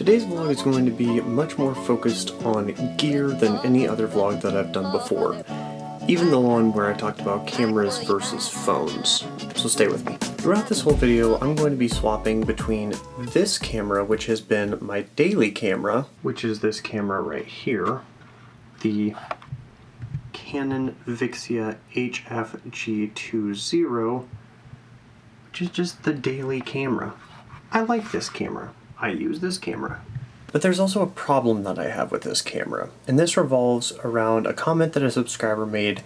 Today's vlog is going to be much more focused on gear than any other vlog that I've done before, even the one where I talked about cameras versus phones, so stay with me. Throughout this whole video, I'm going to be swapping between this camera, which has been my daily camera, which is this camera right here, the Canon Vixia HFG20, which is just the daily camera. I like this camera. I use this camera. But there's also a problem that I have with this camera, and this revolves around a comment that a subscriber made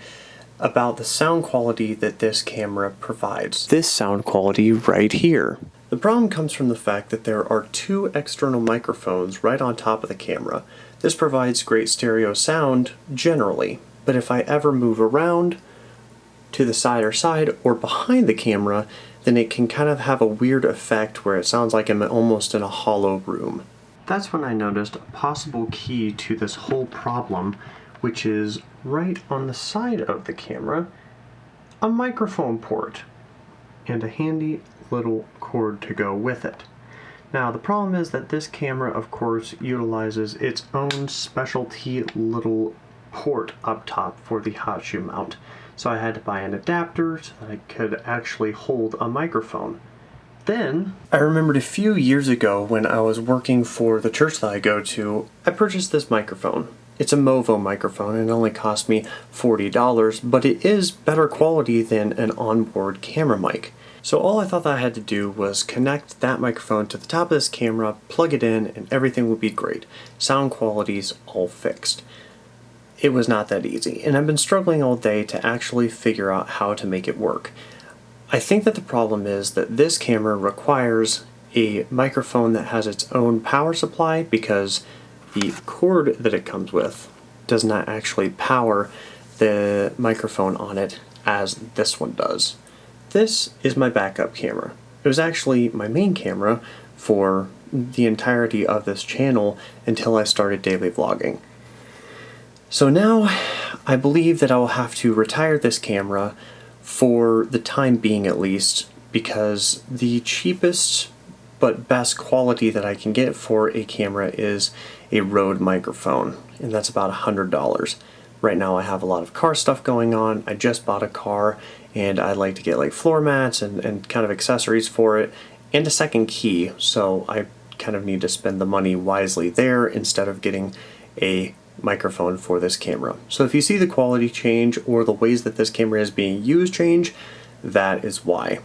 about the sound quality that this camera provides. This sound quality right here. The problem comes from the fact that there are two external microphones right on top of the camera. This provides great stereo sound generally, but if I ever move around to the side or behind the camera, then it can kind of have a weird effect where it sounds like I'm almost in a hollow room. That's when I noticed a possible key to this whole problem, which is right on the side of the camera, a microphone port, and a handy little cord to go with it. Now the problem is that this camera, of course, utilizes its own specialty little port up top for the hot shoe mount. So I had to buy an adapter so that I could actually hold a microphone. Then, I remembered a few years ago when I was working for the church that I go to, I purchased this microphone. It's a Movo microphone and it only cost me $40, but it is better quality than an onboard camera mic. So all I thought that I had to do was connect that microphone to the top of this camera, plug it in, and everything would be great. Sound quality's all fixed. It was not that easy, and I've been struggling all day to actually figure out how to make it work. I think that the problem is that this camera requires a microphone that has its own power supply because the cord that it comes with does not actually power the microphone on it as this one does. This is my backup camera. It was actually my main camera for the entirety of this channel until I started daily vlogging. So now I believe that I will have to retire this camera for the time being at least, because the cheapest but best quality that I can get for a camera is a Rode microphone, and that's about $100. Right now I have a lot of car stuff going on. I just bought a car and I'd like to get like floor mats and kind of accessories for it and a second key, so I kind of need to spend the money wisely there instead of getting a microphone for this camera. So if you see the quality change or the ways that this camera is being used change, that is why.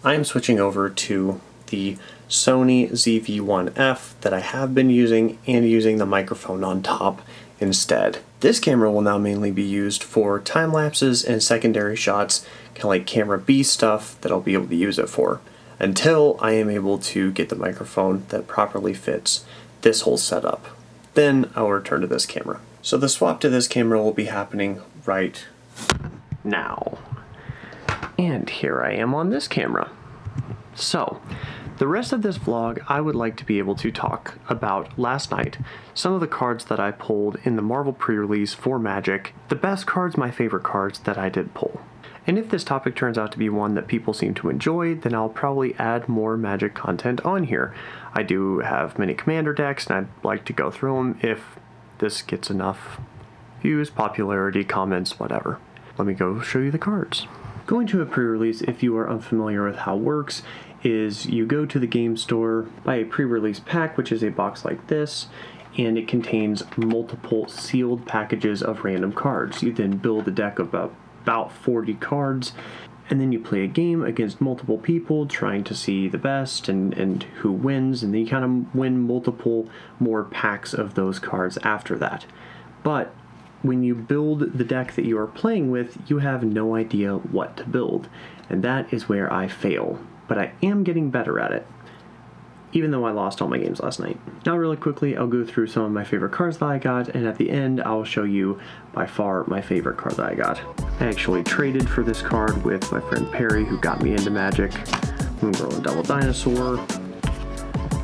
I am switching over to the Sony ZV-1F that I have been using and using the microphone on top instead. This camera will now mainly be used for time lapses and secondary shots, kind of like camera B stuff that I'll be able to use it for, until I am able to get the microphone that properly fits this whole setup. Then I'll return to this camera. So the swap to this camera will be happening right now. And here I am on this camera. So, the rest of this vlog, I would like to be able to talk about last night, some of the cards that I pulled in the Marvel pre-release for Magic, the best cards, my favorite cards that I did pull. And if this topic turns out to be one that people seem to enjoy, then I'll probably add more Magic content on here. I do have many Commander decks, and I'd like to go through them if this gets enough views, popularity, comments, whatever. Let me go show you the cards. Going to a pre-release, if you are unfamiliar with how it works, is you go to the game store, buy a pre-release pack, which is a box like this, and it contains multiple sealed packages of random cards. You then build a deck of about 40 cards, and then you play a game against multiple people trying to see the best and who wins, and then you kind of win multiple more packs of those cards after that. But when you build the deck that you are playing with, you have no idea what to build, and that is where I fail. But I am getting better at it, even though I lost all my games last night. Now really quickly, I'll go through some of my favorite cards that I got, and at the end, I'll show you by far my favorite card that I got. I actually traded for this card with my friend Perry, who got me into Magic. Moon Girl and Double Dinosaur.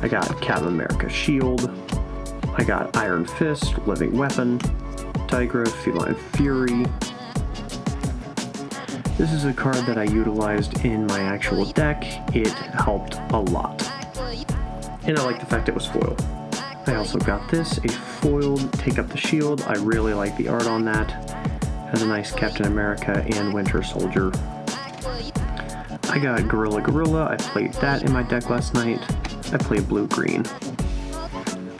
I got Captain America Shield. I got Iron Fist, Living Weapon. Tigra, Feline Fury. This is a card that I utilized in my actual deck. It helped a lot. And I like the fact it was foil. I also got this, a foiled Take Up the Shield. I really like the art on that. Has a nice Captain America and Winter Soldier. I got Gorilla. I played that in my deck last night. I played blue-green.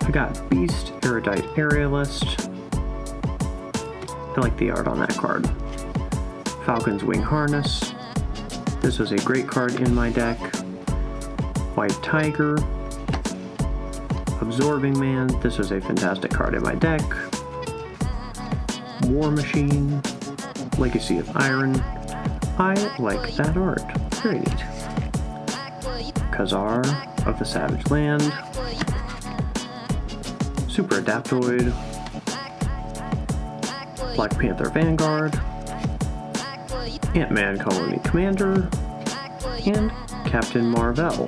I got Beast, Erudite Aerialist. I like the art on that card. Falcon's Wing Harness. This was a great card in my deck. White Tiger. Absorbing Man. This was a fantastic card in my deck. War Machine. Legacy of Iron. I like that art. Very neat. Khazar of the Savage Land. Super Adaptoid. Black Panther Vanguard. Ant-Man Colony Commander. And Captain Marvel.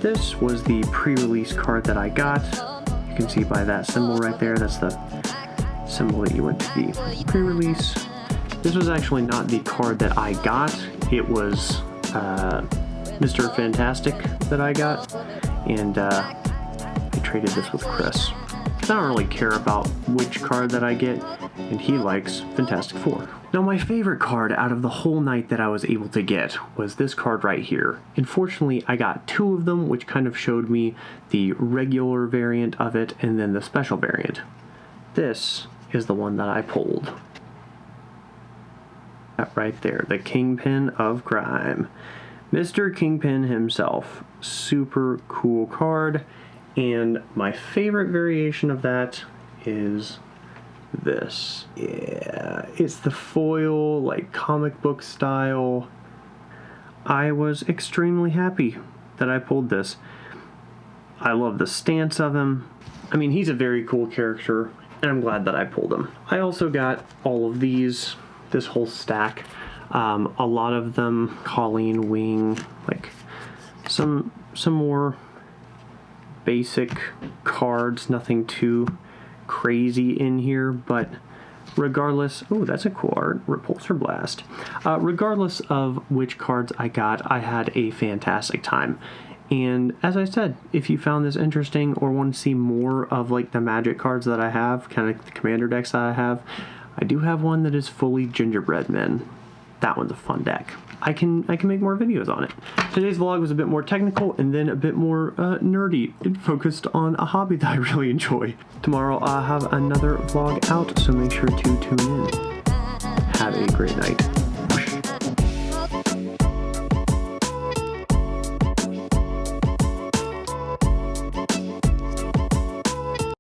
This was the pre-release card that I got. You can see by that symbol right there, that's the symbol that you went to the pre-release. This was actually not the card that I got. It was Mr. Fantastic that I got, and I traded this with Chris. I don't really care about which card that I get, and he likes Fantastic Four. Now, my favorite card out of the whole night that I was able to get was this card right here. Unfortunately, I got two of them, which kind of showed me the regular variant of it and then the special variant. This is the one that I pulled. That right there, the Kingpin of Crime. Mr. Kingpin himself. Super cool card. And my favorite variation of that is this. Yeah, it's the foil, like comic book style. I was extremely happy that I pulled this. I love the stance of him. I mean, he's a very cool character, and I'm glad that I pulled him. I also got all of these, this whole stack. A lot of them, Colleen Wing, like some more basic cards, nothing too crazy in here, but regardless, oh, that's a cool art, Repulsor Blast. Regardless of which cards I got, I had a fantastic time. And as I said, if you found this interesting or want to see more of like the Magic cards that I have, kind of the Commander decks that I do have one that is fully Gingerbread Men. That one's a fun deck. I can make more videos on it. Today's vlog was a bit more technical and then a bit more nerdy. It focused on a hobby that I really enjoy. Tomorrow I'll have another vlog out, so make sure to tune in. Have a great night.